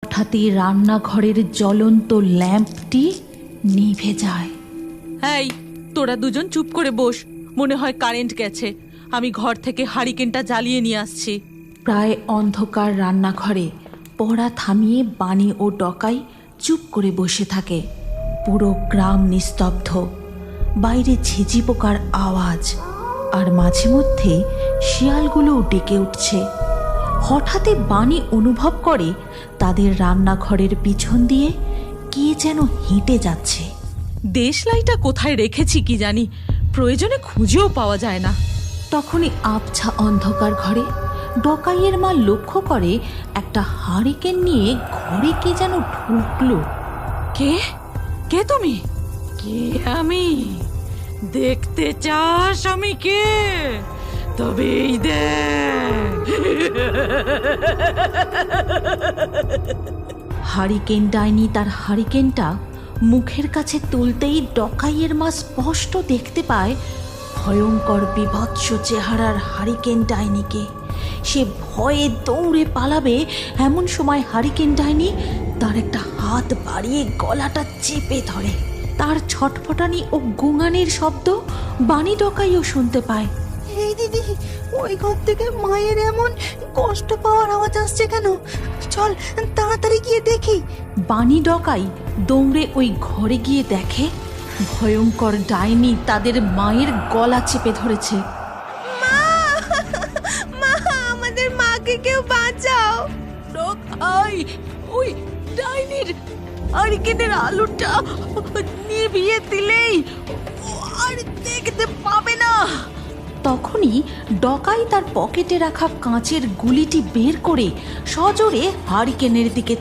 হঠাৎই রান্নাঘরের জ্বলন্ত ল্যাম্পটি নিভে যায়। এই, তোরা দুজন চুপ করে বস। মনে হয় কারেন্ট গেছে। আমি ঘর থেকে হারিকেনটা জ্বালিয়ে নিয়ে আসছি। প্রায় অন্ধকার রান্নাঘরে পড়া থামিয়ে বানি ও ডকাই চুপ করে বসে থাকে। পুরো গ্রাম নিস্তব্ধ। বাইরে ঝিঝি পোকার আওয়াজ, আর মাঝে মধ্যে শিয়ালগুলোও ডেকে উঠছে। হঠাৎই বানি অনুভব করে তাদের রান্নাঘরের পিছন দিয়ে কে যেন হেঁটে যাচ্ছে। দেশলাইটা কোথায় রেখেছি কি জানি, প্রয়োজনে খুঁজেও পাওয়া যায় না। তখনই আবছা অন্ধকার ঘরে ডকাইয়ের মা লক্ষ্য করে একটা হারিকেন নিয়ে ঘরে কে যেন ঢুকলো। কে কে তুমি? কে আমি? দেখতে চাস আমি কে? তবে এই দেখ। হারিকেন ডাইনি তার হারিকেনটা মুখের কাছে তুলতেই ডকাইয়ের মা স্পষ্ট দেখতে পায় ভয়ঙ্কর বিভৎস চেহারার হারিকেন ডাইনিকে। সে ভয়ে দৌড়ে পালাবে, এমন সময় হারিকেন ডাইনি তার একটা হাত বাড়িয়ে গলাটা চেপে ধরে। তার ছটফটানি ও গুঙানির শব্দ বানি ডকাইও শুনতে পায়। এই দিদি, ওই ঘর থেকে মায়ের এমন কষ্ট পাওয়ার আওয়াজ আসছে কেন? চল তাড়াতাড়ি গিয়ে দেখি। বানি ডকাই দৌড়ে ওই ঘরে গিয়ে দেখে ভয়ঙ্কর ডাইনি তাদের মায়ের গলা চেপে ধরেছে। মা, মা, আমাদের মাকে কেউ বাঁচাও। ডকাই, ওই ডাইনির হারিকেনের আলোটা নিভিয়ে দিলেই ও আর দেখতে পাবে না। তখনই ডকাই তার পকেটে রাখা কাঁচের গুলিটি বের করে সজোরে হারিকেনের দিকে